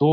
2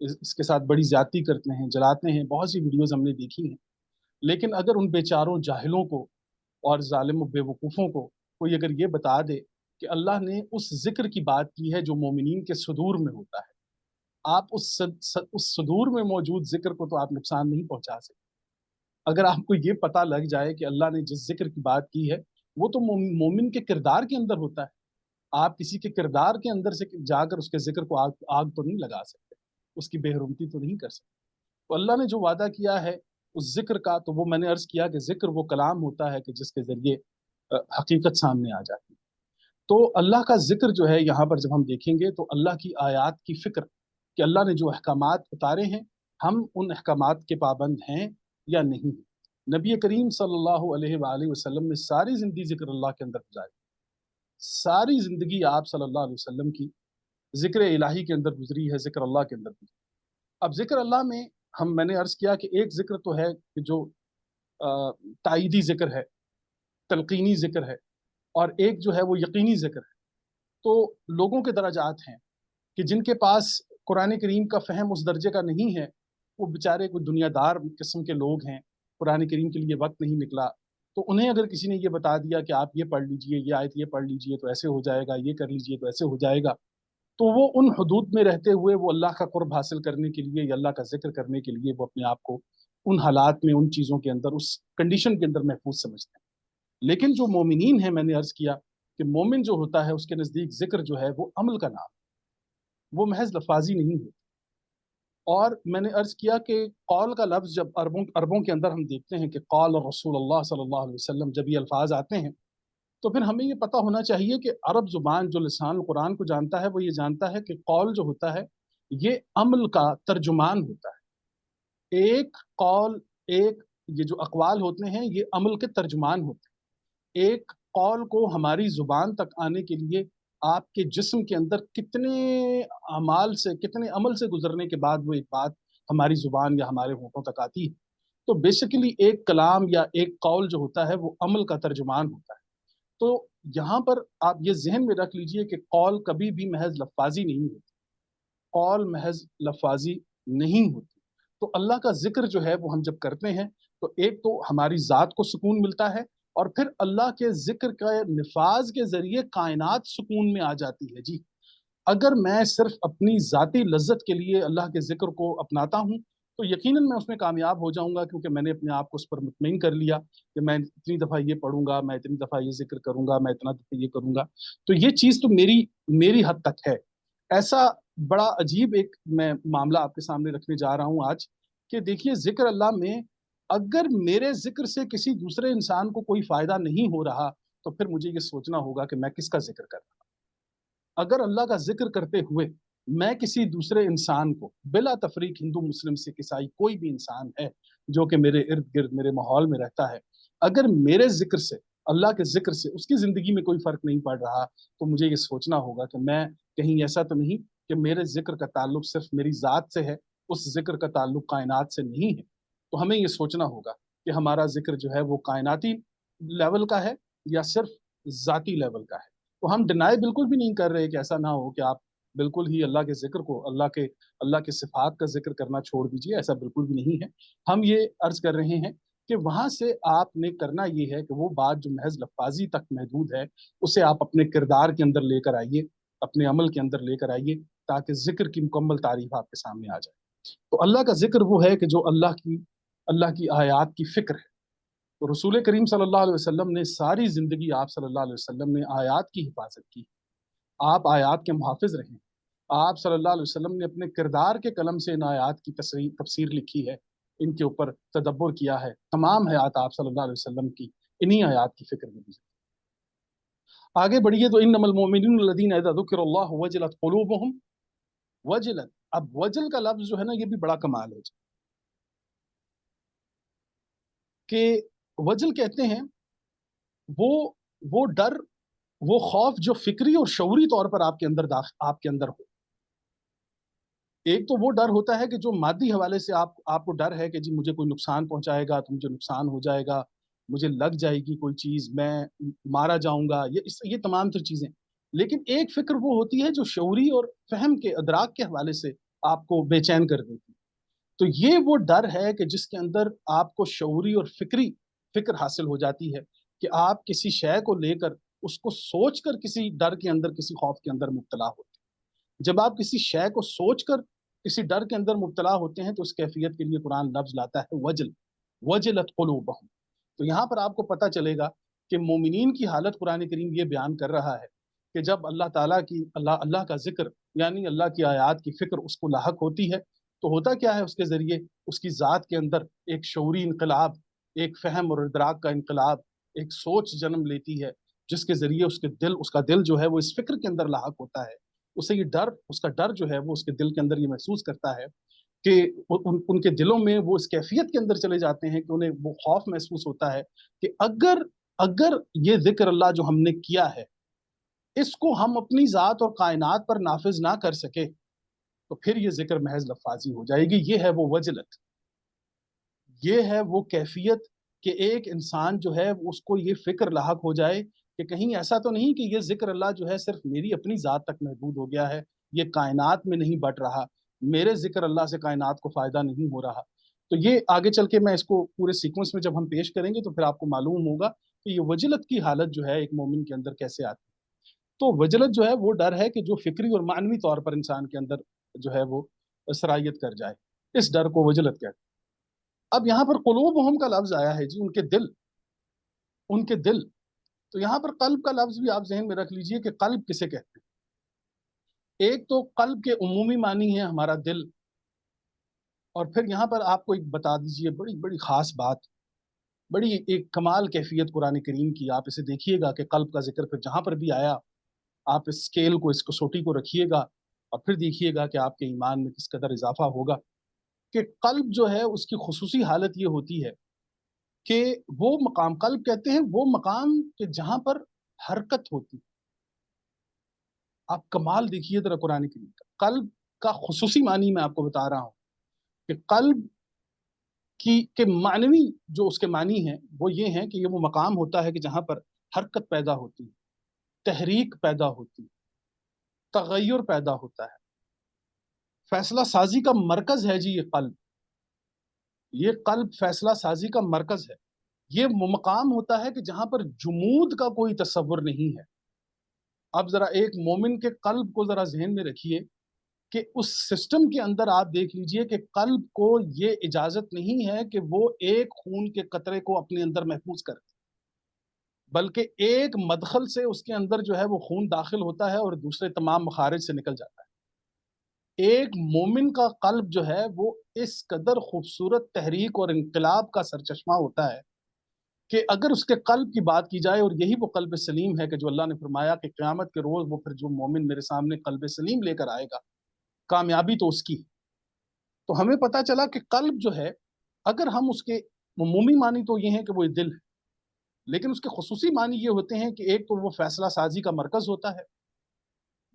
اس کے ساتھ بڑی زیادتی کرتے ہیں، جلاتے ہیں، بہت سی ویڈیوز ہم نے دیکھی ہیں۔ لیکن اگر ان بیچاروں جاہلوں کو اور ظالم و بے وقوفوں کو کوئی اگر یہ بتا دے کہ اللہ نے اس ذکر کی بات کی ہے جو مومنین کے صدور میں ہوتا ہے، آپ اس صدور میں موجود ذکر کو تو آپ نقصان نہیں پہنچا سکتے۔ اگر آپ کو یہ پتہ لگ جائے کہ اللہ نے جس ذکر کی بات کی ہے وہ تو مومن کے کردار کے اندر ہوتا ہے، آپ کسی کے کردار کے اندر سے جا کر اس کے ذکر کو آگ تو نہیں لگا سکتے، اس کی بے حرمتی تو نہیں کر سکتے۔ تو اللہ نے جو وعدہ کیا ہے اس ذکر کا، تو وہ میں نے عرض کیا کہ ذکر وہ کلام ہوتا ہے کہ جس کے ذریعے حقیقت سامنے آ جاتی ہے۔ تو اللہ کا ذکر جو ہے یہاں پر جب ہم دیکھیں گے تو اللہ کی آیات کی فکر کہ اللہ نے جو احکامات اتارے ہیں ہم ان احکامات کے پابند ہیں یا نہیں ہیں۔ نبی کریم صلی اللہ علیہ وآلہ وسلم نے ساری زندگی ذکر اللہ کے اندر گزاری، ساری زندگی آپ صلی اللہ علیہ وسلم کی ذکر الہی کے اندر گزری ہے، ذکر اللہ کے اندر گزری۔ اب ذکر اللہ میں میں نے عرض کیا کہ ایک ذکر تو ہے کہ جو تائیدی ذکر ہے، تلقینی ذکر ہے، اور ایک جو ہے وہ یقینی ذکر ہے۔ تو لوگوں کے درجات ہیں کہ جن کے پاس قرآن کریم کا فہم اس درجے کا نہیں ہے، وہ بیچارے کوئی دنیا دار قسم کے لوگ ہیں، قرآن کریم کے لیے وقت نہیں نکلا، تو انہیں اگر کسی نے یہ بتا دیا کہ آپ یہ پڑھ لیجئے، یہ آیت یہ پڑھ لیجئے تو ایسے ہو جائے گا، یہ کر لیجئے تو ایسے ہو جائے گا، تو وہ ان حدود میں رہتے ہوئے وہ اللہ کا قرب حاصل کرنے کے لیے یا اللہ کا ذکر کرنے کے لیے وہ اپنے آپ کو ان حالات میں، ان چیزوں کے اندر، اس کنڈیشن کے اندر محفوظ سمجھتے ہیں۔ لیکن جو مومنین ہیں، میں نے عرض کیا کہ مومن جو ہوتا ہے اس کے نزدیک ذکر جو ہے وہ عمل کا نام، وہ محض لفاظی نہیں ہوتی۔ اور میں نے عرض کیا کہ قول کا لفظ جب عربوں کے اندر ہم دیکھتے ہیں کہ قال رسول اللہ صلی اللہ علیہ وسلم، جب یہ الفاظ آتے ہیں تو پھر ہمیں یہ پتہ ہونا چاہیے کہ عرب زبان جو لسان القرآن کو جانتا ہے وہ یہ جانتا ہے کہ قول جو ہوتا ہے یہ عمل کا ترجمان ہوتا ہے۔ ایک قول، ایک یہ جو اقوال ہوتے ہیں یہ عمل کے ترجمان ہوتے ہیں۔ ایک قول کو ہماری زبان تک آنے کے لیے آپ کے جسم کے اندر کتنے اعمال سے، کتنے عمل سے گزرنے کے بعد وہ ایک بات ہماری زبان یا ہمارے ہونٹوں تک آتی ہے۔ تو بیسیکلی ایک کلام یا ایک قول جو ہوتا ہے وہ عمل کا ترجمان ہوتا ہے۔ تو یہاں پر آپ یہ ذہن میں رکھ لیجئے کہ قول کبھی بھی محض لفاظی نہیں ہوتی، قول محض لفاظی نہیں ہوتی۔ تو اللہ کا ذکر جو ہے وہ ہم جب کرتے ہیں تو ایک تو ہماری ذات کو سکون ملتا ہے، اور پھر اللہ کے ذکر کے نفاذ کے ذریعے کائنات سکون میں آ جاتی ہے۔ جی، اگر میں صرف اپنی ذاتی لذت کے لیے اللہ کے ذکر کو اپناتا ہوں تو یقیناً میں اس میں کامیاب ہو جاؤں گا، کیونکہ میں نے اپنے آپ کو اس پر مطمئن کر لیا کہ میں اتنی دفعہ یہ پڑھوں گا، میں اتنی دفعہ یہ ذکر کروں گا، میں اتنا دفعہ یہ کروں گا، تو یہ چیز تو میری حد تک ہے۔ ایسا بڑا عجیب ایک میں معاملہ آپ کے سامنے رکھنے جا رہا ہوں آج کہ دیکھیے ذکر اللہ میں اگر میرے ذکر سے کسی دوسرے انسان کو کوئی فائدہ نہیں ہو رہا تو پھر مجھے یہ سوچنا ہوگا کہ میں کس کا ذکر کر رہا ہوں۔ اگر اللہ کا ذکر کرتے ہوئے میں کسی دوسرے انسان کو بلا تفریق، ہندو مسلم سکھ عیسائی کوئی بھی انسان ہے جو کہ میرے ارد گرد میرے ماحول میں رہتا ہے، اگر میرے ذکر سے، اللہ کے ذکر سے اس کی زندگی میں کوئی فرق نہیں پڑ رہا تو مجھے یہ سوچنا ہوگا کہ میں کہیں ایسا تو نہیں کہ میرے ذکر کا تعلق صرف میری ذات سے ہے، اس ذکر کا تعلق کائنات سے نہیں ہے۔ تو ہمیں یہ سوچنا ہوگا کہ ہمارا ذکر جو ہے وہ کائناتی لیول کا ہے یا صرف ذاتی لیول کا ہے۔ تو ہم ڈینائی بالکل بھی نہیں کر رہے کہ ایسا نہ ہو کہ آپ بالکل ہی اللہ کے ذکر کو، اللہ کے صفات کا ذکر کرنا چھوڑ دیجئے، ایسا بالکل بھی نہیں ہے۔ ہم یہ عرض کر رہے ہیں کہ وہاں سے آپ نے کرنا یہ ہے کہ وہ بات جو محض لفاظی تک محدود ہے اسے آپ اپنے کردار کے اندر لے کر آئیے، اپنے عمل کے اندر لے کر آئیے، تاکہ ذکر کی مکمل تعریف آپ کے سامنے آ جائے۔ تو اللہ کا ذکر وہ ہے کہ جو اللہ کی آیات کی فکر ہے۔ تو رسول کریم صلی اللہ علیہ وسلم نے ساری زندگی، آپ صلی اللہ علیہ وسلم نے آیات کی حفاظت کی، آپ آیات کے محافظ رہیں۔ آپ صلی اللہ علیہ وسلم نے اپنے کردار کے قلم سے ان آیات کی تفسیر لکھی ہے، ان کے اوپر تدبر کیا ہے، تمام حیات آپ صلی اللہ علیہ وسلم کی انہی آیات کی فکر میں گزری۔ آگے بڑھیے تو انما المؤمنون الذین اذا ذکر اللہ وجلت قلوبہم، وجلت، اب وجل کا لفظ جو ہے نا یہ بھی بڑا کمال ہے کہ وجل کہتے ہیں وہ ڈر، وہ خوف جو فکری اور شعوری طور پر آپ کے اندر ہو۔ ایک تو وہ ڈر ہوتا ہے کہ جو مادی حوالے سے آپ کو ڈر ہے کہ جی مجھے کوئی نقصان پہنچائے گا تو مجھے نقصان ہو جائے گا، مجھے لگ جائے گی کوئی چیز، میں مارا جاؤں گا، یہ تمام تر چیزیں۔ لیکن ایک فکر وہ ہوتی ہے جو شعوری اور فہم کے، ادراک کے حوالے سے آپ کو بے چین کر دیتی۔ تو یہ وہ ڈر ہے کہ جس کے اندر آپ کو شعوری اور فکری فکر حاصل ہو جاتی ہے کہ آپ کسی شے کو لے کر اس کو سوچ کر کسی ڈر کے اندر، کسی خوف کے اندر مبتلا ہوتے ہیں۔ جب آپ کسی شے کو سوچ کر کسی ڈر کے اندر مبتلا ہوتے ہیں تو اس کیفیت کے لیے قرآن لفظ لاتا ہے وجل، وجلت قلوبہم۔ تو یہاں پر آپ کو پتہ چلے گا کہ مومنین کی حالت قرآن کریم یہ بیان کر رہا ہے کہ جب اللہ تعالیٰ کی اللہ کا ذکر یعنی اللہ کی آیات کی فکر اس کو لاحق ہوتی ہے تو ہوتا کیا ہے، اس کے ذریعے اس کی ذات کے اندر ایک شعوری انقلاب، ایک فہم اور ادراک کا انقلاب، ایک سوچ جنم لیتی ہے جس کے ذریعے اس کا دل جو ہے وہ اس فکر کے اندر لاحق ہوتا ہے۔ اسے یہ ڈر، اس کا ڈر جو ہے وہ اس کے دل کے اندر یہ محسوس کرتا ہے کہ ان کے دلوں میں وہ اس کیفیت کے اندر چلے جاتے ہیں کہ انہیں وہ خوف محسوس ہوتا ہے کہ اگر یہ ذکر اللہ جو ہم نے کیا ہے اس کو ہم اپنی ذات اور کائنات پر نافذ نہ کر سکے تو پھر یہ ذکر محض لفاظی ہو جائے گی۔ یہ ہے وہ وجلت، یہ ہے وہ کیفیت کہ ایک انسان جو ہے اس کو یہ فکر لاحق ہو جائے کہ کہیں ایسا تو نہیں کہ یہ ذکر اللہ جو ہے صرف میری اپنی ذات تک محدود ہو گیا ہے، یہ کائنات میں نہیں بٹ رہا، میرے ذکر اللہ سے کائنات کو فائدہ نہیں ہو رہا۔ تو یہ آگے چل کے میں اس کو پورے سیکوینس میں جب ہم پیش کریں گے تو پھر آپ کو معلوم ہوگا کہ یہ وجلت کی حالت جو ہے ایک مومن کے اندر کیسے آتی ہے۔ تو وجلت جو ہے وہ ڈر ہے کہ جو فکری اور معنوی طور پر انسان کے اندر جو ہے وہ سرایت کر جائے، اس ڈر کو وجلت کہتے ہیں۔ اب یہاں پر قلوبہم کا لفظ آیا ہے جی، ان کے دل، ان کے دل۔ تو یہاں پر قلب کا لفظ بھی آپ ذہن میں رکھ لیجئے کہ قلب کسے کہتے ہیں۔ ایک تو قلب کے عمومی معنی ہے ہمارا دل، اور پھر یہاں پر آپ کو ایک بتا دیجئے بڑی بڑی خاص بات، بڑی ایک کمال کیفیت قرآن کریم کی، آپ اسے دیکھیے گا کہ قلب کا ذکر پھر جہاں پر بھی آیا آپ اس اسکیل کو، اس کسوٹی کو رکھیے گا اور پھر دیکھیے گا کہ آپ کے ایمان میں کس قدر اضافہ ہوگا۔ کہ قلب جو ہے اس کی خصوصی حالت یہ ہوتی ہے کہ وہ مقام، قلب کہتے ہیں وہ مقام کہ جہاں پر حرکت ہوتی۔ آپ کمال دیکھیے ذرا قرآن کریم کا، قلب کا خصوصی معنی میں آپ کو بتا رہا ہوں کہ قلب کے معنوی جو اس کے معنی ہیں وہ یہ ہیں کہ یہ وہ مقام ہوتا ہے کہ جہاں پر حرکت پیدا ہوتی ہے، تحریک پیدا ہوتی ہے، تغیر پیدا ہوتا ہے، فیصلہ سازی کا مرکز ہے جی یہ قلب۔ یہ قلب فیصلہ سازی کا مرکز ہے، یہ وہ مقام ہوتا ہے کہ جہاں پر جمود کا کوئی تصور نہیں ہے۔ اب ذرا ایک مومن کے قلب کو ذرا ذہن میں رکھیے کہ اس سسٹم کے اندر آپ دیکھ لیجئے کہ قلب کو یہ اجازت نہیں ہے کہ وہ ایک خون کے قطرے کو اپنے اندر محفوظ کرے، بلکہ ایک مدخل سے اس کے اندر جو ہے وہ خون داخل ہوتا ہے اور دوسرے تمام مخارج سے نکل جاتا ہے۔ ایک مومن کا قلب جو ہے وہ اس قدر خوبصورت تحریک اور انقلاب کا سرچشمہ ہوتا ہے کہ اگر اس کے قلب کی بات کی جائے، اور یہی وہ قلب سلیم ہے کہ جو اللہ نے فرمایا کہ قیامت کے روز وہ پھر جو مومن میرے سامنے قلب سلیم لے کر آئے گا کامیابی تو اس کی۔ تو ہمیں پتہ چلا کہ قلب جو ہے اگر ہم اس کے عمومی معنی تو یہ ہیں کہ وہ دل ہے، لیکن اس کے خصوصی معنی یہ ہوتے ہیں کہ ایک تو وہ فیصلہ سازی کا مرکز ہوتا ہے،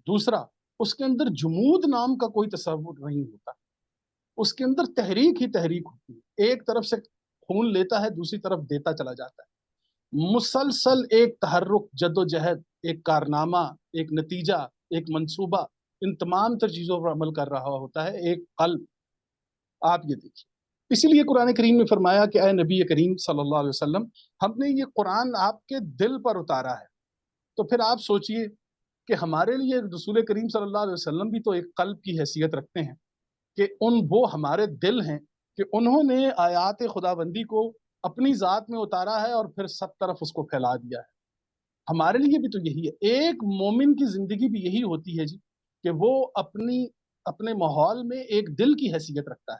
دوسرا اس کے اندر جمود نام کا کوئی تصور نہیں ہوتا، اس کے اندر تحریک ہی تحریک ہوتی ہے، ایک طرف سے خون لیتا ہے دوسری طرف دیتا چلا جاتا ہے، مسلسل ایک تحرک، جد و جہد، ایک کارنامہ، ایک نتیجہ، ایک منصوبہ، ان تمام تر چیزوں پر عمل کر رہا ہوتا ہے ایک قلب۔ آپ یہ دیکھیے، اسی لیے قرآن کریم نے فرمایا کہ اے نبی کریم صلی اللہ علیہ وسلم، ہم نے یہ قرآن آپ کے دل پر اتارا ہے۔ تو پھر آپ سوچئے کہ ہمارے لیے رسول کریم صلی اللہ علیہ وسلم بھی تو ایک قلب کی حیثیت رکھتے ہیں کہ وہ ہمارے دل ہیں کہ انہوں نے آیات خداوندی کو اپنی ذات میں اتارا ہے اور پھر سب طرف اس کو پھیلا دیا ہے۔ ہمارے لیے بھی تو یہی ہے، ایک مومن کی زندگی بھی یہی ہوتی ہے جی کہ وہ اپنے ماحول میں ایک دل کی حیثیت رکھتا ہے،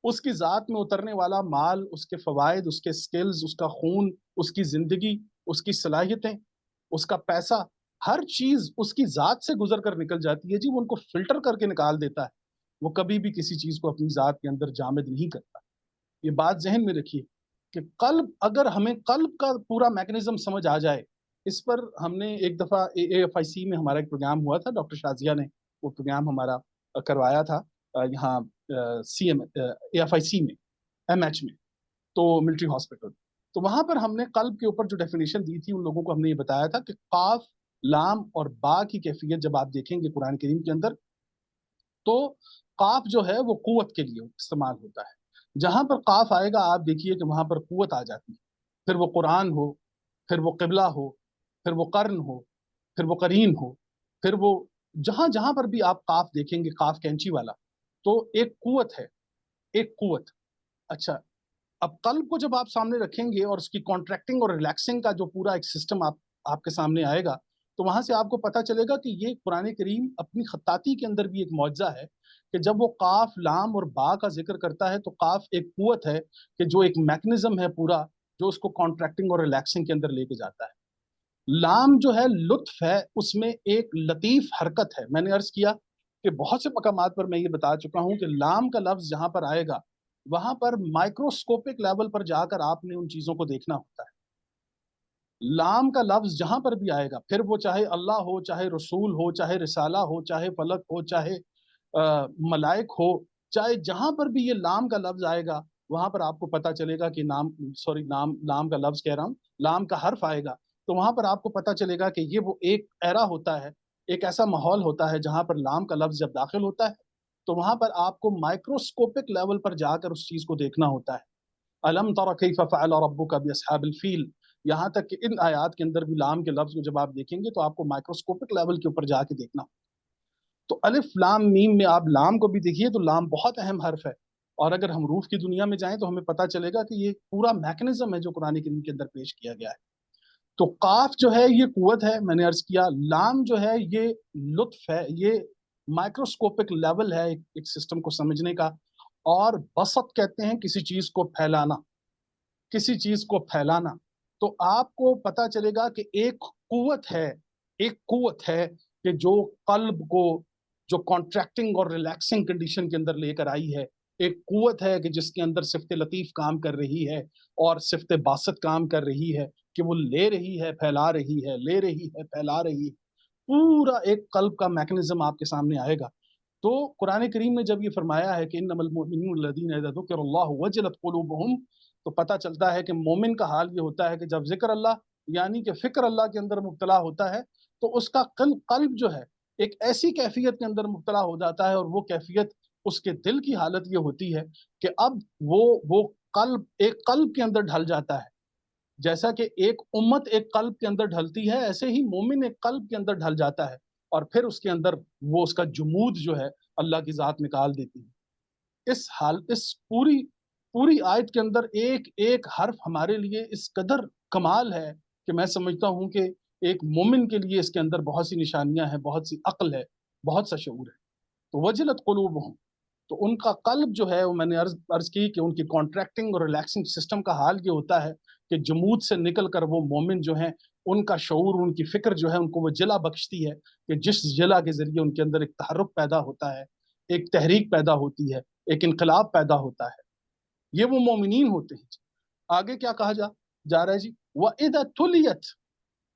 اس کی ذات میں اترنے والا مال، اس کے فوائد، اس کے سکلز، اس کا خون، اس کی زندگی، اس کی صلاحیتیں، اس کا پیسہ، ہر چیز اس کی ذات سے گزر کر نکل جاتی ہے جی، وہ ان کو فلٹر کر کے نکال دیتا ہے، وہ کبھی بھی کسی چیز کو اپنی ذات کے اندر جامد نہیں کرتا۔ یہ بات ذہن میں رکھیے کہ قلب، اگر ہمیں قلب کا پورا میکنزم سمجھ آ جائے، اس پر ہم نے ایک دفعہ AFIC میں ہمارا ایک پروگرام ہوا تھا، ڈاکٹر شازیہ نے وہ پروگرام ہمارا کروایا تھا یہاں AFIC میں MH میں، تو ملٹری ہاسپٹل۔ تو وہاں پر ہم نے قلب کے اوپر جو ڈیفینیشن دی تھی ان لوگوں کو ہم نے یہ بتایا تھا کہ قاف، لام اور با کی کیفیت جب آپ دیکھیں گے قرآن کریم کے اندر تو قاف جو ہے وہ قوت کے لیے استعمال ہوتا ہے، جہاں پر قاف آئے گا آپ دیکھیے کہ وہاں پر قوت آ جاتی ہے، پھر وہ قرآن ہو، پھر وہ قبلہ ہو، پھر وہ قرن ہو، پھر وہ قرین ہو، پھر وہ جہاں جہاں پر بھی آپ قاف دیکھیں گے، قاف کینچی والا، تو ایک قوت ہے، ایک قوت۔ اچھا، اب قلب کو جب آپ سامنے رکھیں گے اور اس کی کانٹریکٹنگ اور ریلیکسنگ کا جو پورا ایک سسٹم آپ کے سامنے آئے گا، تو وہاں سے آپ کو پتا چلے گا کہ یہ قرآن کریم اپنی خطاطی کے اندر بھی ایک معجزہ ہے کہ جب وہ قاف، لام اور با کا ذکر کرتا ہے تو قاف ایک قوت ہے کہ جو ایک میکنزم ہے پورا، جو اس کو کانٹریکٹنگ اور ریلیکسنگ کے اندر لے کے جاتا ہے۔ لام جو ہے لطف ہے، اس میں ایک لطیف حرکت ہے۔ میں نے عرض کیا کہ بہت سے مقامات پر میں یہ بتا چکا ہوں کہ لام کا لفظ جہاں پر آئے گا وہاں پر مائکروسکوپک لیول پر جا کر آپ نے ان چیزوں کو دیکھنا ہوتا ہے۔ لام کا لفظ جہاں پر بھی آئے گا، پھر وہ چاہے اللہ ہو، چاہے رسول ہو، چاہے رسالہ ہو، چاہے فلک ہو، چاہے ملائک ہو، چاہے جہاں پر بھی یہ لام کا لفظ آئے گا وہاں پر آپ کو پتا چلے گا کہ لام کا لفظ کہہ رہا ہوں، لام کا حرف آئے گا تو وہاں پر آپ کو پتا چلے گا کہ یہ وہ ایک ایرا ہوتا ہے، ایک ایسا ماحول ہوتا ہے جہاں پر لام کا لفظ جب داخل ہوتا ہے تو وہاں پر آپ کو مائکروسکوپک لیول پر جا کر اس چیز کو دیکھنا ہوتا ہے۔ الم تر کیف فعل ربک باصحاب الفیل، یہاں تک کہ ان آیات کے اندر بھی لام کے لفظ کو جب آپ دیکھیں گے تو آپ کو مائکروسکوپک لیول کے اوپر جا کے دیکھنا ہوتا ہے۔ تو الف لام میم میں آپ لام کو بھی دیکھیے تو لام بہت اہم حرف ہے، اور اگر ہم روح کی دنیا میں جائیں تو ہمیں پتہ چلے گا کہ یہ پورا میکنزم ہے جو قرآن کریم کے اندر پیش کیا گیا ہے۔ تو قاف جو ہے یہ قوت ہے، میں نے عرض کیا، لام جو ہے یہ لطف ہے، یہ مائکروسکوپک لیول ہے ایک سسٹم کو سمجھنے کا، اور بسط کہتے ہیں کسی چیز کو پھیلانا، کسی چیز کو پھیلانا۔ تو آپ کو پتا چلے گا کہ ایک قوت ہے، ایک قوت ہے کہ جو قلب کو جو کانٹریکٹنگ اور ریلیکسنگ کنڈیشن کے اندر لے کر آئی ہے، ایک قوت ہے کہ جس کے اندر صفت لطیف کام کر رہی ہے اور صفت باسط کام کر رہی ہے کہ وہ لے رہی ہے، پھیلا رہی ہے، لے رہی ہے، پھیلا رہی ہے، پورا ایک قلب کا میکنزم آپ کے سامنے آئے گا۔ تو قرآن کریم نے جب یہ فرمایا ہے کہ انما المؤمنون الذین اذا ذکر اللہ وجلت قلوبہم، تو پتہ چلتا ہے کہ مومن کا حال یہ ہوتا ہے کہ جب ذکر اللہ یعنی کہ فکر اللہ کے اندر مبتلا ہوتا ہے تو اس کا قلب جو ہے ایک ایسی کیفیت کے اندر مبتلا ہو جاتا ہے، اور وہ کیفیت اس کے دل کی حالت یہ ہوتی ہے کہ اب وہ قلب ایک قلب کے اندر ڈھل جاتا ہے۔ جیسا کہ ایک امت ایک قلب کے اندر ڈھلتی ہے، ایسے ہی مومن ایک قلب کے اندر ڈھل جاتا ہے، اور پھر اس کے اندر وہ اس کا جمود جو ہے اللہ کی ذات نکال دیتی ہے۔ اس پوری آیت کے اندر ایک ایک حرف ہمارے لیے اس قدر کمال ہے کہ میں سمجھتا ہوں کہ ایک مومن کے لیے اس کے اندر بہت سی نشانیاں ہیں، بہت سی عقل ہے، بہت سا شعور ہے۔ تو وجلت قلوبہم، تو ان کا قلب جو ہے وہ میں نے عرض کی کہ ان کی کانٹریکٹنگ اور ریلیکسنگ سسٹم کا حال یہ ہوتا ہے کہ جمود سے نکل کر وہ مومن جو ہیں ان کا شعور، ان کی فکر جو ہے ان کو وہ جلا بخشتی ہے کہ جس جلا کے ذریعے ان کے اندر ایک تحرک پیدا ہوتا ہے، ایک تحریک پیدا ہوتی ہے، ایک انقلاب پیدا ہوتا ہے۔ یہ وہ مومنین ہوتے ہیں۔ آگے کیا کہا جا رہا ہے جی؟ وَإِذَا تُلِيَتْ،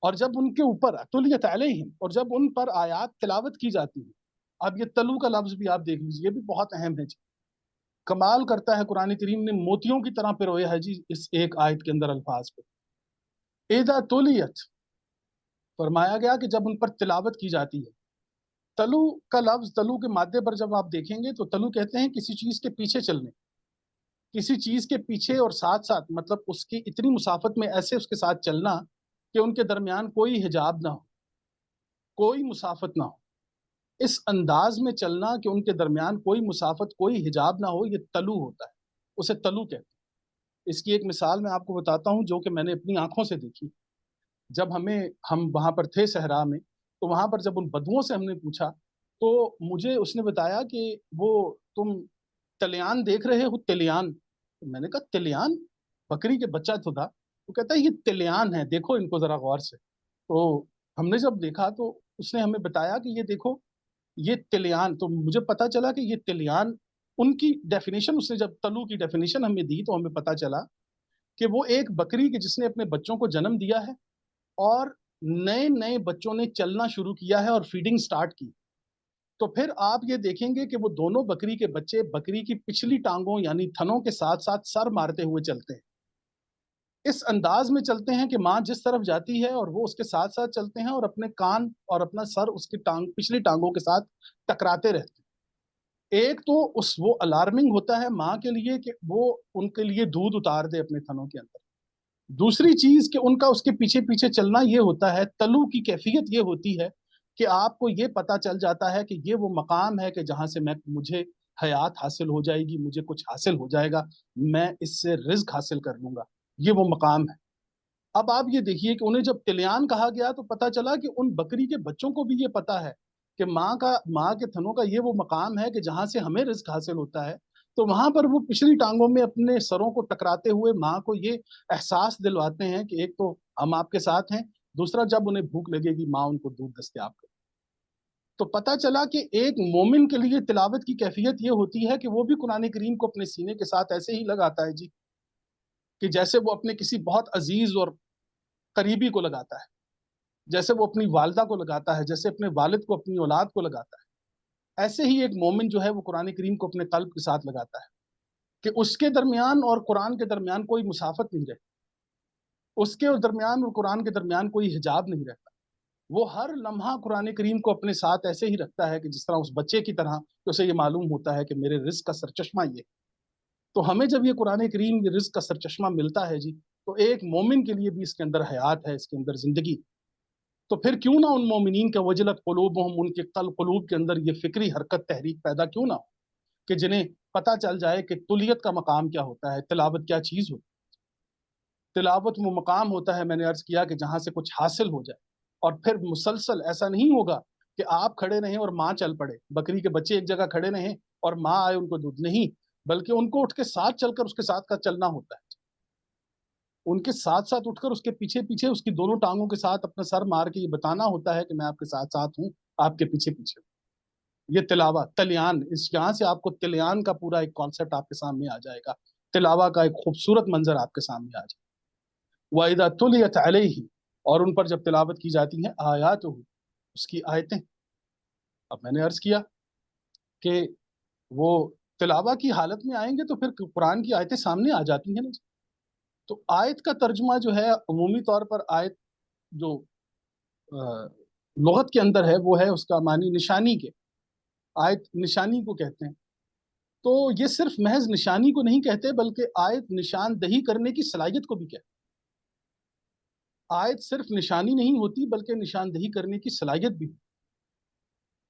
اور جب ان کے اوپر تُلِيَتْ عَلَيْهِمْ، اور جب ان پر آیات تلاوت کی جاتی ہیں۔ اب یہ تلو کا لفظ بھی آپ دیکھ لیجیے، یہ بھی بہت اہم ہے جی، کمال کرتا ہے قرآن کریم نے، موتیوں کی طرح پرویا ہے جی اس ایک آیت کے اندر الفاظ پہ۔ اذا تلیت، فرمایا گیا کہ جب ان پر تلاوت کی جاتی ہے۔ تلو کا لفظ، تلو کے مادے پر جب آپ دیکھیں گے تو تلو کہتے ہیں کسی چیز کے پیچھے چلنے، کسی چیز کے پیچھے اور ساتھ ساتھ، مطلب اس کی اتنی مسافت میں ایسے اس کے ساتھ چلنا کہ ان کے درمیان کوئی حجاب نہ ہو، کوئی مسافت نہ ہو، اس انداز میں چلنا کہ ان کے درمیان کوئی مسافت، کوئی حجاب نہ ہو، یہ تلو ہوتا ہے، اسے تلو کہتے ہیں۔ اس کی ایک مثال میں آپ کو بتاتا ہوں جو کہ میں نے اپنی آنکھوں سے دیکھی۔ جب ہم وہاں پر تھے صحرا میں، تو وہاں پر جب ان بدوؤں سے ہم نے پوچھا تو مجھے اس نے بتایا کہ وہ تم تلیان دیکھ رہے ہو، تلیان؟ میں نے کہا تلیان؟ بکری کے بچہ تو تھا۔ وہ کہتا ہے یہ تلیان ہے، دیکھو ان کو ذرا غور سے۔ تو ہم نے جب دیکھا تو اس نے ہمیں بتایا کہ یہ دیکھو یہ تلیان، تو مجھے پتا چلا کہ یہ تلیان، ان کی ڈیفینیشن، اس نے جب تلو کی ڈیفینیشن ہمیں دی تو ہمیں پتا چلا کہ وہ ایک بکری کی جس نے اپنے بچوں کو جنم دیا ہے، اور نئے نئے بچوں نے چلنا شروع کیا ہے اور فیڈنگ سٹارٹ کی، تو پھر آپ یہ دیکھیں گے کہ وہ دونوں بکری کے بچے بکری کی پچھلی ٹانگوں یعنی تھنوں کے ساتھ ساتھ سر مارتے ہوئے چلتے ہیں، اس انداز میں چلتے ہیں کہ ماں جس طرف جاتی ہے اور وہ اس کے ساتھ ساتھ چلتے ہیں، اور اپنے کان اور اپنا سر اس کی پچھلی ٹانگوں کے ساتھ ٹکراتے رہتے ہیں۔ ایک تو وہ الارمنگ ہوتا ہے ماں کے لیے کہ وہ ان کے لیے دودھ اتار دے اپنے تھنوں کے اندر. دوسری چیز کہ ان کا اس کے پیچھے پیچھے چلنا یہ ہوتا ہے، تلو کی کیفیت یہ ہوتی ہے کہ آپ کو یہ پتا چل جاتا ہے کہ یہ وہ مقام ہے کہ جہاں سے مجھے حیات حاصل ہو جائے گی، مجھے کچھ حاصل ہو جائے گا، میں اس سے رزق حاصل کر لوں گا، یہ وہ مقام ہے. اب آپ یہ دیکھیے کہ انہیں جب تلیان کہا گیا تو پتا چلا کہ ان بکری کے بچوں کو بھی یہ پتا ہے کہ ماں کے تھنوں کا یہ وہ مقام ہے کہ جہاں سے ہمیں رزق حاصل ہوتا ہے. تو وہاں پر وہ پچھلی ٹانگوں میں اپنے سروں کو ٹکراتے ہوئے ماں کو یہ احساس دلواتے ہیں کہ ایک تو ہم آپ کے ساتھ ہیں، دوسرا جب انہیں بھوک لگے گی ماں ان کو دودھ دستیاب کرے. تو پتا چلا کہ ایک مومن کے لیے تلاوت کی کیفیت یہ ہوتی ہے کہ وہ بھی قرآن کریم کو اپنے سینے کے ساتھ ایسے ہی لگاتا ہے جی، کہ جیسے وہ اپنے کسی بہت عزیز اور قریبی کو لگاتا ہے، جیسے وہ اپنی والدہ کو لگاتا ہے، جیسے اپنے والد کو اپنی اولاد کو لگاتا ہے. ایسے ہی ایک مومن جو ہے وہ قرآن کریم کو اپنے قلب کے ساتھ لگاتا ہے کہ اس کے درمیان اور قرآن کے درمیان کوئی مسافت نہیں رہتی، اس کے درمیان اور قرآن کے درمیان کوئی حجاب نہیں رہتا. وہ ہر لمحہ قرآن کریم کو اپنے ساتھ ایسے ہی رکھتا ہے کہ جس طرح اس بچے کی طرح کہ اسے یہ معلوم ہوتا ہے کہ میرے رزق کا سرچشمہ یہ. تو ہمیں جب یہ قرآن کریم یہ رزق کا سرچشمہ ملتا ہے جی، تو ایک مومن کے لیے بھی اس کے اندر حیات ہے، اس کے اندر زندگی. تو پھر کیوں نہ ان مومنین کا وجلت قلوبہم، ان کے قلوب کے اندر یہ فکری حرکت تحریک پیدا کیوں نہ ہو کہ جنہیں پتہ چل جائے کہ تلیت کا مقام کیا ہوتا ہے، تلاوت کیا چیز ہوتی ہے. تلاوت وہ مقام ہوتا ہے، میں نے عرض کیا، کہ جہاں سے کچھ حاصل ہو جائے. اور پھر مسلسل ایسا نہیں ہوگا کہ آپ کھڑے رہیں اور ماں چل پڑے، بکری کے بچے ایک جگہ کھڑے رہیں اور ماں آئے ان کو دودھ نہیں، بلکہ ان کو اٹھ کے ساتھ چل کر اس کے ساتھ کا چلنا ہوتا ہے. ان کے ساتھ ساتھ اٹھ کر اس کے پیچھے پیچھے اس کی دونوں ٹانگوں کے ساتھ اپنا سر مار کے یہ بتانا ہوتا ہے کہ میں آپ کے ساتھ ساتھ ہوں، آپ کے پیچھے پیچھے ہوں. یہ تلاوت تلیان، اس یہاں سے آپ کو تلیان کا پورا ایک کانسیپٹ آپ کے سامنے آ جائے گا، تلاوہ کا ایک خوبصورت منظر آپ کے سامنے آ جائے گا. وَإِذَا تُلِيَتْ عَلَيْهِ، اور ان پر جب تلاوت کی جاتی ہیں آیاتہ، اس کی آیتیں. اب میں نے عرض کیا کہ وہ تلاوہ کی حالت میں آئیں گے تو پھر قرآن کی آیتیں سامنے آ جاتی ہیں نا. تو آیت کا ترجمہ جو ہے عمومی طور پر آیت جو لغت کے اندر ہے وہ ہے اس کا معنی نشانی کے، آیت نشانی کو کہتے ہیں. تو یہ صرف محض نشانی کو نہیں کہتے بلکہ آیت نشان دہی کرنے کی صلاحیت کو بھی کہتے ہیں. آیت صرف نشانی نہیں ہوتی بلکہ نشاندہی کرنے کی صلاحیت بھی.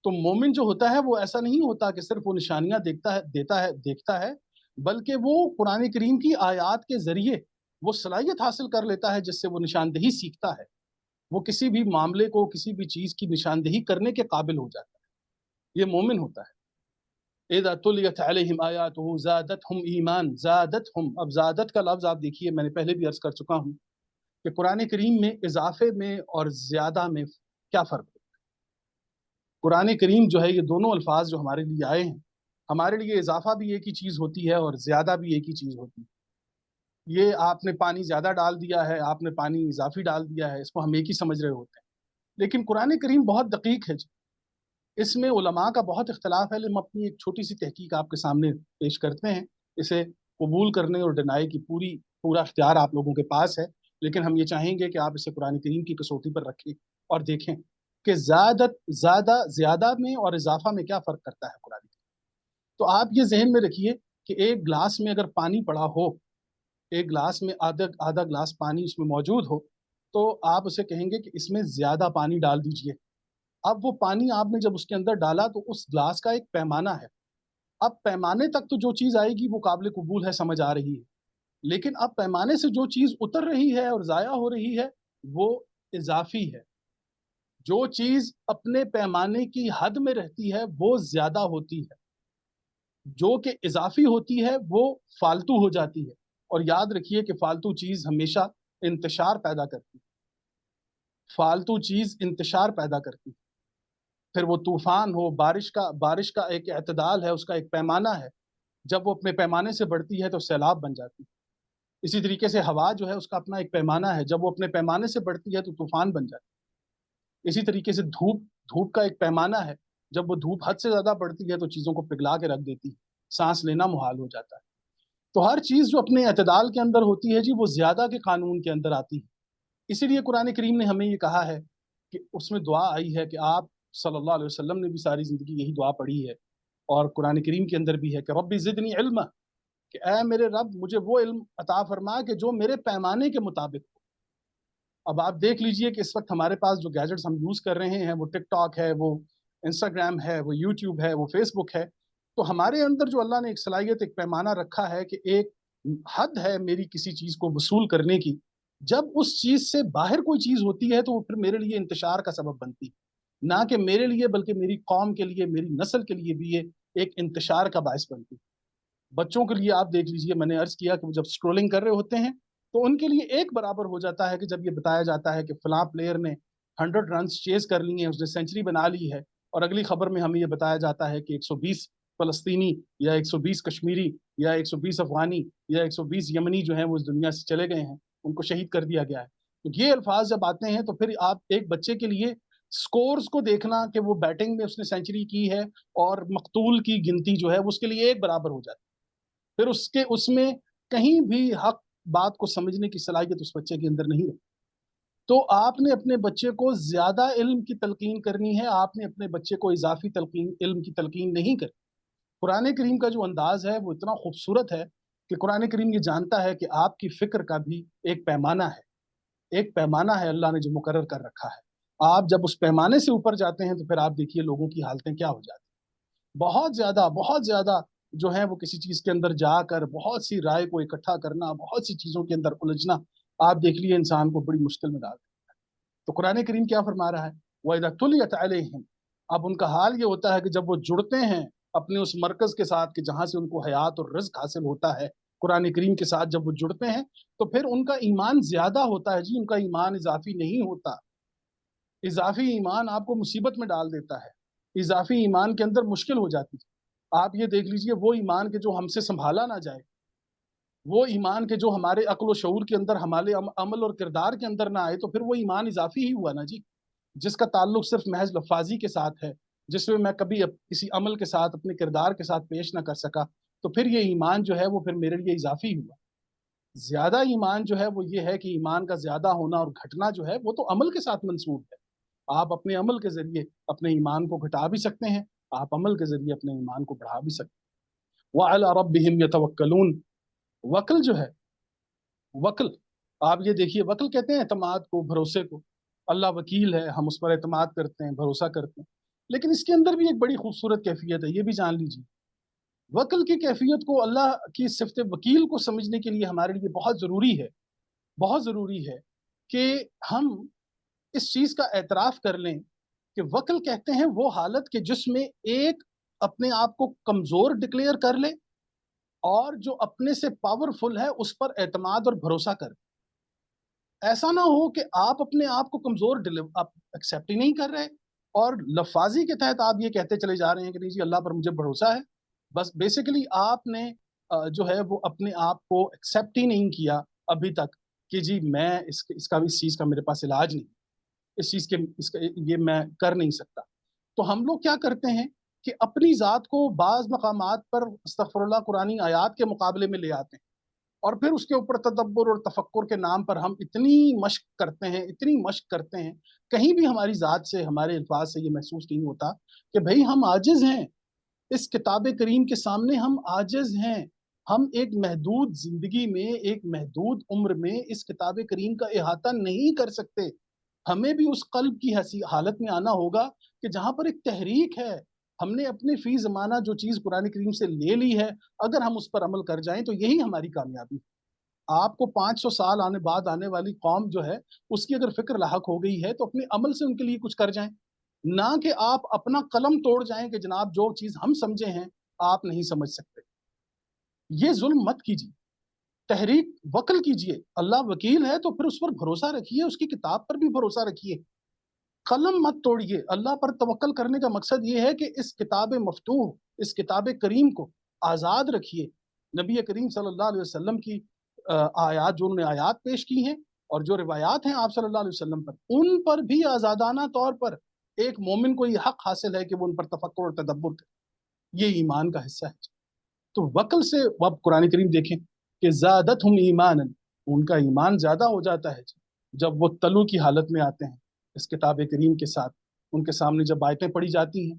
تو مومن جو ہوتا ہے وہ ایسا نہیں ہوتا کہ صرف وہ نشانیاں دیکھتا ہے بلکہ وہ قرآن کریم کی آیات کے ذریعے وہ صلاحیت حاصل کر لیتا ہے جس سے وہ نشاندہی سیکھتا ہے. وہ کسی بھی معاملے کو، کسی بھی چیز کی نشاندہی کرنے کے قابل ہو جاتا ہے. یہ مومن ہوتا ہے. اذا تلیت علیہم آیاتہ زادتہم ایمان، زادتہم، اب زادت کا لفظ آپ دیکھیے، میں نے پہلے بھی عرض کر چکا ہوں کہ قرآن کریم میں اضافے میں اور زیادہ میں کیا فرق ہے. قرآن کریم جو ہے یہ دونوں الفاظ جو ہمارے لیے آئے ہیں، ہمارے لیے اضافہ بھی ایک ہی چیز ہوتی ہے اور زیادہ بھی ایک ہی چیز ہوتی ہے. یہ آپ نے پانی زیادہ ڈال دیا ہے، آپ نے پانی اضافی ڈال دیا ہے، اس کو ہم ایک ہی سمجھ رہے ہوتے ہیں. لیکن قرآن کریم بہت دقیق ہے جی. اس میں علماء کا بہت اختلاف ہے، لیکن ہم اپنی ایک چھوٹی سی تحقیق آپ کے سامنے پیش کرتے ہیں. اسے قبول کرنے اور ڈینائی کی پورا اختیار آپ لوگوں کے پاس ہے، لیکن ہم یہ چاہیں گے کہ آپ اسے قرآن کریم کی کسوٹی پر رکھیں اور دیکھیں کہ زیادہ میں اور اضافہ میں کیا فرق کرتا ہے قرآن کریم. تو آپ یہ ذہن میں رکھیے کہ ایک گلاس میں اگر پانی پڑا ہو، ایک گلاس میں آدھا گلاس پانی اس میں موجود ہو، تو آپ اسے کہیں گے کہ اس میں زیادہ پانی ڈال دیجئے. اب وہ پانی آپ نے جب اس کے اندر ڈالا تو اس گلاس کا ایک پیمانہ ہے. اب پیمانے تک تو جو چیز آئے گی وہ قابل قبول ہے، سمجھ آ رہی ہے. لیکن اب پیمانے سے جو چیز اتر رہی ہے اور ضائع ہو رہی ہے وہ اضافی ہے. جو چیز اپنے پیمانے کی حد میں رہتی ہے وہ زیادہ ہوتی ہے، جو کہ اضافی ہوتی ہے وہ فالتو ہو جاتی ہے. اور یاد رکھیے کہ فالتو چیز ہمیشہ انتشار پیدا کرتی ہے. فالتو چیز انتشار پیدا کرتی ہے. پھر وہ طوفان ہو، بارش کا ایک اعتدال ہے، اس کا ایک پیمانہ ہے. جب وہ اپنے پیمانے سے بڑھتی ہے تو سیلاب بن جاتی ہے. اسی طریقے سے ہوا جو ہے اس کا اپنا ایک پیمانہ ہے، جب وہ اپنے پیمانے سے بڑھتی ہے تو طوفان بن جاتی ہے. اسی طریقے سے دھوپ کا ایک پیمانہ ہے، جب وہ دھوپ حد سے زیادہ بڑھتی ہے تو چیزوں کو پگھلا کے رکھ دیتی ہے، سانس لینا محال ہو جاتا ہے. تو ہر چیز جو اپنے اعتدال کے اندر ہوتی ہے جی وہ زیادہ کے قانون کے اندر آتی ہے. اسی لیے قرآن کریم نے ہمیں یہ کہا ہے کہ اس میں دعا آئی ہے کہ آپ صلی اللہ علیہ وسلم نے بھی ساری زندگی یہی دعا پڑھی ہے اور قرآن کریم کے اندر بھی ہے کہ ربی زدنی علما، کہ اے میرے رب مجھے وہ علم عطا فرما کہ جو میرے پیمانے کے مطابق ہو۔ اب آپ دیکھ لیجئے کہ اس وقت ہمارے پاس جو گیجٹس ہم یوز کر رہے ہیں، وہ ٹک ٹاک ہے، وہ انسٹاگرام ہے، وہ یوٹیوب ہے، وہ فیس بک ہے، تو ہمارے اندر جو اللہ نے ایک صلاحیت، ایک پیمانہ رکھا ہے کہ ایک حد ہے میری کسی چیز کو وصول کرنے کی، جب اس چیز سے باہر کوئی چیز ہوتی ہے تو وہ پھر میرے لیے انتشار کا سبب بنتی، نہ کہ میرے لیے بلکہ میری قوم کے لیے، میری نسل کے لیے بھی یہ ایک انتشار کا باعث بنتی۔ بچوں کے لیے آپ دیکھ لیجئے، میں نے عرض کیا کہ وہ جب سکرولنگ کر رہے ہوتے ہیں تو ان کے لیے ایک برابر ہو جاتا ہے کہ جب یہ بتایا جاتا ہے کہ فلاں پلیئر نے 100 رنز چیز کر لیے ہیں، اس نے سینچری بنا لی ہے، اور اگلی خبر میں ہمیں یہ بتایا جاتا ہے کہ 120 فلسطینی یا 120 کشمیری یا 120 افغانی یا 120 یمنی جو ہیں وہ اس دنیا سے چلے گئے ہیں، ان کو شہید کر دیا گیا ہے۔ تو یہ الفاظ جب آتے ہیں تو پھر آپ ایک بچے کے لیے سکورز کو دیکھنا کہ وہ بیٹنگ میں اس نے سینچری کی ہے اور مقتول کی گنتی جو ہے وہ اس کے لیے ایک برابر ہو جاتی ہے، پھر اس میں کہیں بھی حق بات کو سمجھنے کی صلاحیت اس بچے کے اندر نہیں رہتی۔ تو آپ نے اپنے بچے کو زیادہ علم کی تلقین کرنی ہے، آپ نے اپنے بچے کو اضافی علم کی تلقین نہیں کرنی۔ قرآن کریم کا جو انداز ہے وہ اتنا خوبصورت ہے کہ قرآن کریم یہ جانتا ہے کہ آپ کی فکر کا بھی ایک پیمانہ ہے، ایک پیمانہ ہے اللہ نے جو مقرر کر رکھا ہے۔ آپ جب اس پیمانے سے اوپر جاتے ہیں تو پھر آپ دیکھیے لوگوں کی حالتیں کیا ہو جاتی ہیں۔ بہت زیادہ جو ہے وہ کسی چیز کے اندر جا کر بہت سی رائے کو اکٹھا کرنا، بہت سی چیزوں کے اندر الجھنا، آپ دیکھ لیے انسان کو بڑی مشکل میں ڈال دیتا ہے۔ تو قرآن کریم کیا فرما رہا ہے؟ وَإِذَا تُلِيَتْ عَلَيْهِمْ، اب ان کا حال یہ ہوتا ہے کہ جب وہ جڑتے ہیں اپنے اس مرکز کے ساتھ کہ جہاں سے ان کو حیات اور رزق حاصل ہوتا ہے، قرآن کریم کے ساتھ جب وہ جڑتے ہیں تو پھر ان کا ایمان زیادہ ہوتا ہے جی، ان کا ایمان اضافی نہیں ہوتا۔ اضافی ایمان آپ کو مصیبت میں ڈال دیتا ہے، اضافی ایمان کے اندر مشکل ہو جاتی ہے۔ آپ یہ دیکھ لیجئے وہ ایمان کے جو ہم سے سنبھالا نہ جائے، وہ ایمان کے جو ہمارے عقل و شعور کے اندر، ہمارے عمل اور کردار کے اندر نہ آئے، تو پھر وہ ایمان اضافی ہی ہوا نا جی، جس کا تعلق صرف محض لفاظی کے ساتھ ہے، جس میں کبھی کسی عمل کے ساتھ، اپنے کردار کے ساتھ پیش نہ کر سکا، تو پھر یہ ایمان جو ہے وہ پھر میرے لیے اضافی ہوا۔ زیادہ ایمان جو ہے وہ یہ ہے کہ ایمان کا زیادہ ہونا اور گھٹنا جو ہے وہ تو عمل کے ساتھ منسوب ہے۔ آپ اپنے عمل کے ذریعے اپنے ایمان کو گھٹا بھی سکتے ہیں، آپ عمل کے ذریعے اپنے ایمان کو بڑھا بھی سکتے ہیں۔ وَعَلَىٰ رَبِّهِمْ يَتَوَكَّلُونَ، وکل جو ہے، وکل آپ یہ دیکھیے، وکل کہتے ہیں اعتماد کو، بھروسے کو۔ اللہ وکیل ہے، ہم اس پر اعتماد کرتے ہیں، بھروسہ کرتے ہیں، لیکن اس کے اندر بھی ایک بڑی خوبصورت کیفیت ہے، یہ بھی جان لیجیے۔ وکل کی کیفیت کو، اللہ کی صفت وکیل کو سمجھنے کے لیے ہمارے لیے بہت ضروری ہے، بہت ضروری ہے کہ ہم اس چیز کا اعتراف کر لیں کہ وکل کہتے ہیں وہ حالت کہ جس میں ایک اپنے آپ کو کمزور ڈکلیئر کر لے اور جو اپنے سے پاورفل ہے اس پر اعتماد اور بھروسہ کر۔ ایسا نہ ہو کہ آپ اپنے آپ کو کمزور آپ ایکسیپٹ ہی نہیں کر رہے اور لفاظی کے تحت آپ یہ کہتے چلے جا رہے ہیں کہ نہیں جی اللہ پر مجھے بھروسہ ہے، بس بیسیکلی آپ نے جو ہے وہ اپنے آپ کو ایکسیپٹ ہی نہیں کیا ابھی تک کہ جی میں اس کا اس چیز کا میرے پاس علاج نہیں، اس چیز کے یہ میں کر نہیں سکتا۔ تو ہم لوگ کیا کرتے ہیں کہ اپنی ذات کو بعض مقامات پر استغفر اللہ قرآنی آیات کے مقابلے میں لے آتے ہیں، اور پھر اس کے اوپر تدبر اور تفکر کے نام پر ہم اتنی مشق کرتے ہیں، اتنی مشق کرتے ہیں، کہیں بھی ہماری ذات سے، ہمارے الفاظ سے یہ محسوس نہیں ہوتا کہ بھئی ہم عاجز ہیں، اس کتاب کریم کے سامنے ہم عاجز ہیں، ہم ایک محدود زندگی میں، ایک محدود عمر میں اس کتاب کریم کا احاطہ نہیں کر سکتے۔ ہمیں بھی اس قلب کی حالت میں آنا ہوگا کہ جہاں پر ایک تحریک ہے، ہم نے اپنے فی زمانہ جو چیز قرآن کریم سے لے لی ہے، اگر ہم اس پر عمل کر جائیں تو یہی ہماری کامیابی ہے۔ آپ کو 500 سال بعد آنے والی قوم جو ہے اس کی اگر فکر لاحق ہو گئی ہے تو اپنے عمل سے ان کے لیے کچھ کر جائیں، نہ کہ آپ اپنا قلم توڑ جائیں کہ جناب جو چیز ہم سمجھے ہیں آپ نہیں سمجھ سکتے۔ یہ ظلم مت کیجیے، تحریک وکل کیجیے، اللہ وکیل ہے تو پھر اس پر بھروسہ رکھیے، اس کی کتاب پر بھی بھروسہ رکھیے، قلم مت توڑیے۔ اللہ پر توکل کرنے کا مقصد یہ ہے کہ اس کتاب مفتوح، اس کتاب کریم کو آزاد رکھیے۔ نبی کریم صلی اللہ علیہ وسلم کی آیات، جو انہوں نے آیات پیش کی ہیں اور جو روایات ہیں آپ صلی اللہ علیہ وسلم پر، ان پر بھی آزادانہ طور پر ایک مومن کو یہ حق حاصل ہے کہ وہ ان پر تفکر اور تدبر کرے، یہ ایمان کا حصہ ہے۔ تو وکل سے اب قرآن کریم دیکھیں کہ زادتہم ایمانا، ان کا ایمان زیادہ ہو جاتا ہے جب وہ تلو کی حالت میں آتے ہیں اس کتاب کریم کے ساتھ، ان کے سامنے جب آیتیں پڑھی جاتی ہیں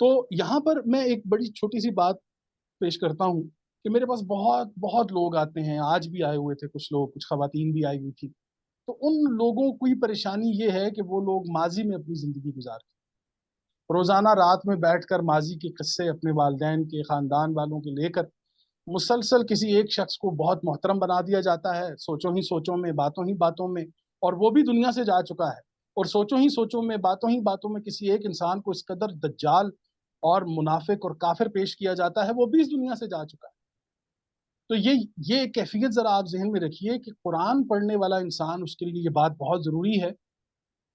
تو یہاں پر میں ایک بڑی چھوٹی سی بات پیش کرتا ہوں کہ میرے پاس بہت بہت لوگ آتے ہیں، آج بھی آئے ہوئے تھے کچھ لوگ، کچھ خواتین بھی آئی ہوئی تھی. تو ان لوگوں کی پریشانی یہ ہے کہ وہ لوگ ماضی میں اپنی زندگی گزارتے ہیں، روزانہ رات میں بیٹھ کر ماضی کے قصے اپنے والدین کے، خاندان والوں کے لے کر مسلسل کسی ایک شخص کو بہت محترم بنا دیا جاتا ہے، سوچوں ہی سوچوں میں، باتوں ہی باتوں میں، اور وہ بھی دنیا سے جا چکا ہے. اور سوچوں ہی سوچوں میں، باتوں ہی باتوں میں کسی ایک انسان کو اس قدر دجال اور منافق اور کافر پیش کیا جاتا ہے، وہ بھی اس دنیا سے جا چکا ہے. تو یہ کیفیت ذرا آپ ذہن میں رکھیے کہ قرآن پڑھنے والا انسان، اس کے لیے یہ بات بہت ضروری ہے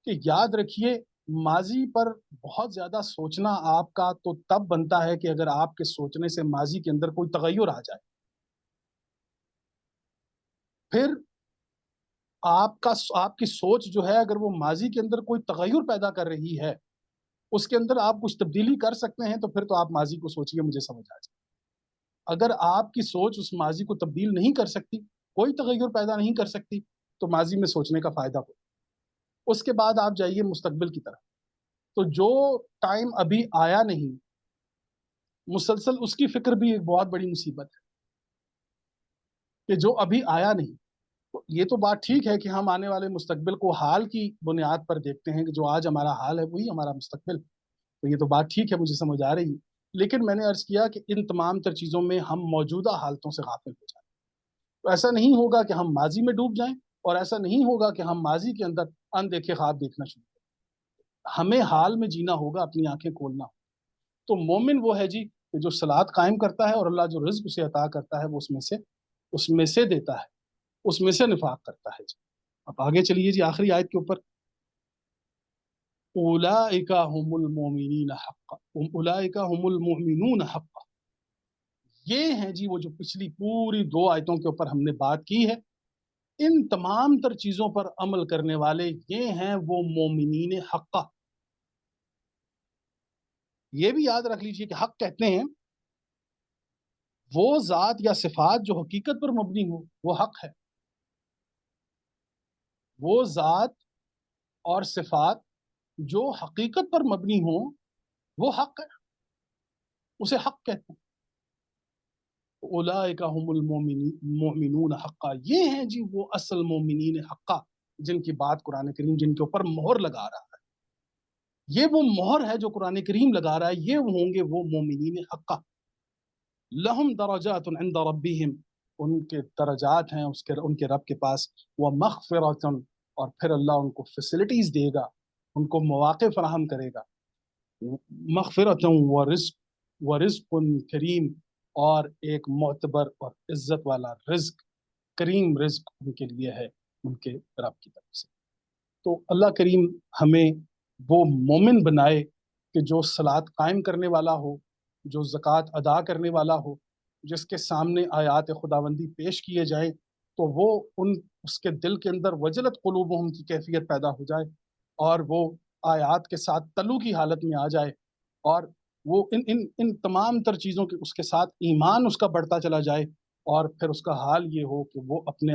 کہ یاد رکھیے ماضی پر بہت زیادہ سوچنا آپ کا تو تب بنتا ہے کہ اگر آپ کے سوچنے سے ماضی کے اندر کوئی تغیر آ جائے. پھر آپ کی سوچ جو ہے، اگر وہ ماضی کے اندر کوئی تغیر پیدا کر رہی ہے، اس کے اندر آپ کچھ تبدیلی کر سکتے ہیں، تو پھر تو آپ ماضی کو سوچیے، مجھے سمجھ آ جائے. اگر آپ کی سوچ اس ماضی کو تبدیل نہیں کر سکتی، کوئی تغیر پیدا نہیں کر سکتی، تو ماضی میں سوچنے کا فائدہ ہو. اس کے بعد آپ جائیے مستقبل کی طرف. تو جو ٹائم ابھی آیا نہیں، مسلسل اس کی فکر بھی ایک بہت بڑی مصیبت ہے کہ جو ابھی آیا نہیں. یہ تو بات ٹھیک ہے کہ ہم آنے والے مستقبل کو حال کی بنیاد پر دیکھتے ہیں کہ جو آج ہمارا حال ہے وہی ہمارا مستقبل. تو یہ تو بات ٹھیک ہے، مجھے سمجھ آ رہی ہے. لیکن میں نے عرض کیا کہ ان تمام تر چیزوں میں ہم موجودہ حالتوں سے غافل ہو جائیں. تو ایسا نہیں ہوگا کہ ہم ماضی میں ڈوب جائیں، اور ایسا نہیں ہوگا کہ ہم ماضی کے اندر اندیکھے خواب دیکھنا شروع کریں. ہمیں حال میں جینا ہوگا، اپنی آنکھیں کھولنا ہوگا. تو مومن وہ ہے جی کہ جو صلات قائم کرتا ہے، اور اللہ جو رزق اسے عطا کرتا ہے وہ اس میں سے دیتا ہے، اس میں سے نفاق کرتا ہے جی. اب آگے چلیے جی آخری آیت کے اوپر. اولئک هم المؤمنین حقا، اولئک هم المؤمنون حقا. یہ ہیں جی وہ جو پچھلی پوری 2 آیتوں کے اوپر ہم نے بات کی ہے، ان تمام تر چیزوں پر عمل کرنے والے یہ ہیں وہ مومنین حقا. یہ بھی یاد رکھ لیجئے کہ حق کہتے ہیں وہ ذات یا صفات جو حقیقت پر مبنی ہو، وہ حق ہے. وہ ذات اور صفات جو حقیقت پر مبنی ہوں وہ حق ہے، اسے حق کہتے ہیں. اولئک هم المؤمنون حقا. یہ ہیں جی وہ اصل مومنین حقا، جن کی بات قرآن کریم جن کے اوپر مہر لگا رہا ہے. یہ وہ مہر ہے جو قرآن کریم لگا رہا ہے، یہ ہوں گے وہ مومنین حقا. لہم درجات عند ربہم، ان کے درجات ہیں ان کے رب کے پاس. ومغفرۃ، اور پھر اللہ ان کو فیسلٹیز دے گا، ان کو مواقع فراہم کرے گا. مغفرۃ ورزق کریم، اور ایک معتبر اور عزت والا رزق، کریم رزق ان کے لیے ہے ان کے رب کی طرف سے. تو اللہ کریم ہمیں وہ مومن بنائے کہ جو صلات قائم کرنے والا ہو، جو زکوٰۃ ادا کرنے والا ہو، جس کے سامنے آیات خداوندی پیش کیے جائیں تو وہ اس کے دل کے اندر وجلت قلوبہم کی کیفیت پیدا ہو جائے، اور وہ آیات کے ساتھ تلو کی حالت میں آ جائے، اور وہ ان تمام تر چیزوں کے اس کے ساتھ ایمان اس کا بڑھتا چلا جائے، اور پھر اس کا حال یہ ہو کہ وہ اپنے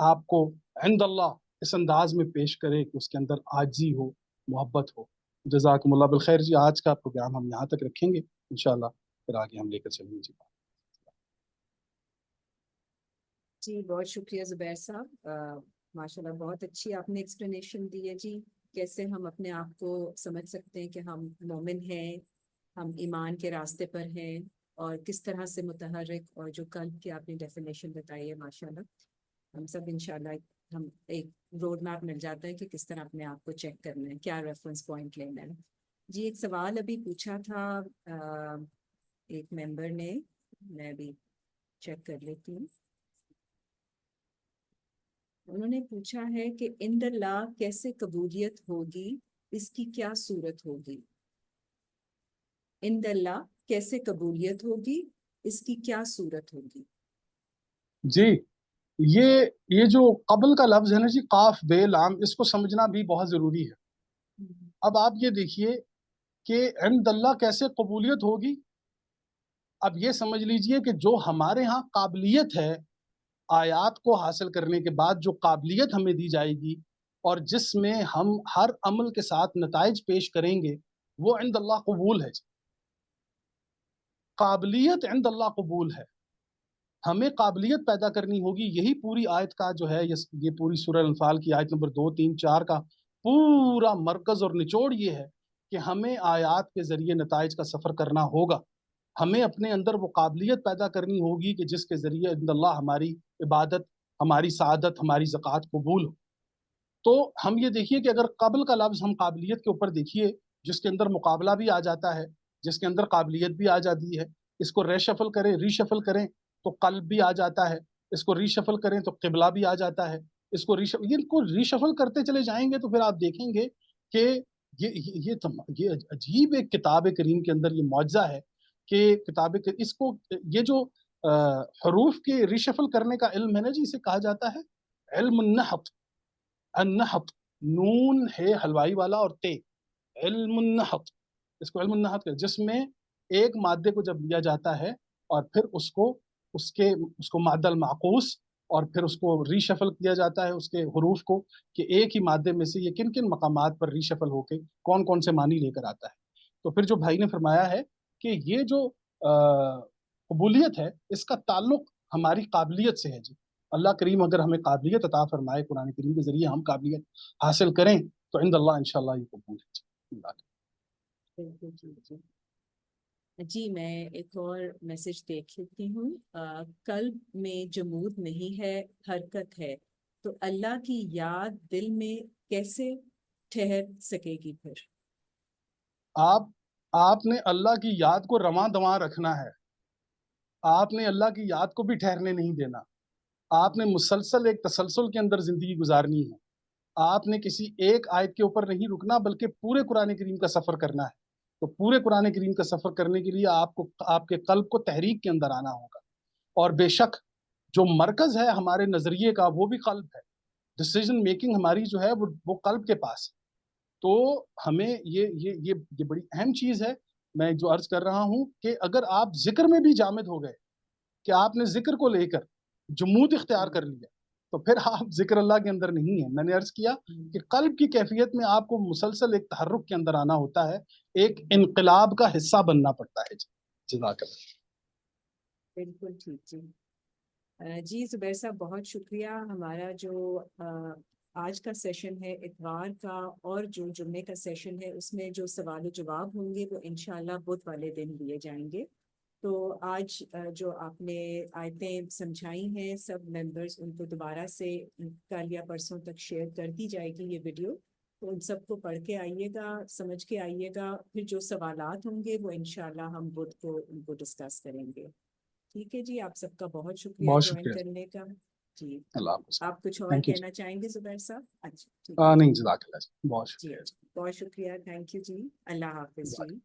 آپ کو عند اللہ اس انداز میں پیش کرے کہ اس کے اندر عاجزی ہو، محبت ہو. جزاکم اللہ بالخیر جی. آج کا پروگرام ہم یہاں تک رکھیں گے انشاءاللہ، پھر آگے ہم لے کر چلیں گے جی. جی بہت شکریہ زبیر صاحب، ماشاءاللہ بہت اچھی آپ نے ایکسپلینیشن دی ہے جی. کیسے ہم اپنے آپ کو سمجھ سکتے ہیں کہ ہم مومن ہیں، ہم ایمان کے راستے پر ہیں، اور کس طرح سے متحرک اور جو قلب کی آپ نے ڈیفینیشن بتائی ہے ماشاءاللہ. ہم سب انشاءاللہ ہم ایک روڈ میپ مل جاتا ہے کہ کس طرح اپنے آپ کو چیک کرنا ہے، کیا ریفرنس پوائنٹ لینا ہے. جی ایک سوال ابھی پوچھا تھا ایک ممبر نے، میں ابھی چیک کر لیتی ہوں. انہوں نے پوچھا ہے کہ عند اللہ کیسے قبولیت ہوگی، اس کی کیا صورت ہوگی؟ عند اللہ کیسے قبولیت ہوگی، اس کی کیا صورت ہوگی؟ جی یہ جو قبل کا لفظ ہے نا جی، قاف بے لام، اس کو سمجھنا بھی بہت ضروری ہے. اب آپ یہ دیکھیے کہ عند اللہ کیسے قبولیت ہوگی. اب یہ سمجھ لیجئے کہ جو ہمارے ہاں قابلیت ہے آیات کو حاصل کرنے کے بعد، جو قابلیت ہمیں دی جائے گی اور جس میں ہم ہر عمل کے ساتھ نتائج پیش کریں گے، وہ عند اللہ قبول ہے. قابلیت عند اللہ قبول ہے. ہمیں قابلیت پیدا کرنی ہوگی. یہی پوری آیت کا جو ہے یہ پوری سورہ الانفال کی آیت نمبر 2 3 4 کا پورا مرکز اور نچوڑ یہ ہے کہ ہمیں آیات کے ذریعے نتائج کا سفر کرنا ہوگا. ہمیں اپنے اندر وہ قابلیت پیدا کرنی ہوگی کہ جس کے ذریعے عند اللہ ہماری عبادت، ہماری سعادت، ہماری زکوٰۃ قبول ہو. تو ہم یہ دیکھیے کہ اگر قبل کا لفظ ہم قابلیت کے اوپر دیکھیے، جس کے اندر مقابلہ بھی آ جاتا ہے، جس کے اندر قابلیت بھی آ جاتی ہے. اس کو ریشفل کریں، ریشفل کریں تو قلب بھی آ جاتا ہے. اس کو ریشفل کریں تو قبلہ بھی آ جاتا ہے. اس کو ریشفل کرتے چلے جائیں گے تو پھر آپ دیکھیں گے کہ یہ عجیب ایک کتاب کریم کے اندر یہ معجزہ ہے کہ اس کو یہ جو حروف کے ریشفل کرنے کا علم ہے نا جی، اسے کہا جاتا ہے علم النحت. النحت، نون ہے حلوائی والا اور تے، علم النحت. اس کو علم النحت کہ جس میں ایک مادے کو جب لیا جاتا ہے اور پھر اس کو مادہ المعکوس اور پھر اس کو ریشفل کیا جاتا ہے اس کے حروف کو کہ ایک ہی مادے میں سے یہ کن کن مقامات پر ریشفل ہو کے کون کون سے معنی لے کر آتا ہے. تو پھر جو بھائی نے فرمایا ہے کہ یہ جو قبولیت ہے اس کا تعلق ہماری قابلیت سے ہے جی. اللہ کریم اگر ہمیں قابلیت عطا فرمائے، قرآن کریم کے ذریعے ہم قابلیت حاصل کریں تو عند اللہ انشاءاللہ یہ قبول ہے جی. جی میں ایک اور میسج دیکھ لیتی ہوں. قلب میں جمود نہیں ہے، حرکت ہے، تو اللہ کی یاد دل میں کیسے ٹھہر سکے گی؟ پھر آپ نے اللہ کی یاد کو رواں دواں رکھنا ہے. آپ نے اللہ کی یاد کو بھی ٹھہرنے نہیں دینا. آپ نے مسلسل ایک تسلسل کے اندر زندگی گزارنی ہے. آپ نے کسی ایک آیت کے اوپر نہیں رکنا بلکہ پورے قرآن کریم کا سفر کرنا ہے. تو پورے قرآن کریم کا سفر کرنے کے لیے آپ کے قلب کو تحریک کے اندر آنا ہوگا. اور بے شک جو مرکز ہے ہمارے نظریے کا وہ بھی قلب ہے. ڈیسیژن میکنگ ہماری جو ہے وہ قلب کے پاس. تو ہمیں یہ بڑی اہم چیز ہے. میں جو عرض کر رہا ہوں کہ اگر آپ ذکر میں بھی جامد ہو گئے کہ آپ نے ذکر کو لے کر جمود اختیار کر لیا تو پھر آپ ذکر اللہ کے اندر نہیں ہیں. میں نے عرض کیا کہ قلب کی کیفیت میں آپ کو مسلسل ایک تحرک کے اندر آنا ہوتا ہے، ایک انقلاب کا حصہ بننا پڑتا ہے. جزاک اللہ. بالکل ٹھیک جی. جی زبیر صاحب بہت شکریہ. ہمارا جو آج کا سیشن ہے اتوار کا اور جو جمعے کا سیشن ہے اس میں جو سوال و جواب ہوں گے وہ انشاءاللہ بدھ والے دن لیے جائیں گے. تو آج جو آپ نے آیتیں سمجھائی ہیں سب ممبرز ان کو دوبارہ سے کل یا پرسوں تک شیئر کر دی جائے گی یہ ویڈیو. تو ان سب کو پڑھ کے آئیے گا، سمجھ کے آئیے گا. پھر جو سوالات ہوں گے وہ انشاءاللہ ہم بدھ کو ان کو ڈسکس کریں گے. ٹھیک ہے جی. آپ سب کا بہت شکریہ جوائن کرنے کا. جی اللہ حافظ. آپ کچھ اور کہنا چاہیں گے زبیر صاحب؟ اچھا ٹھیک ہے. ہے نہیں جزاک اللہ. بہت شکریہ. جی بہت شکریہ. تھینک یو جی. اللہ حافظ جی.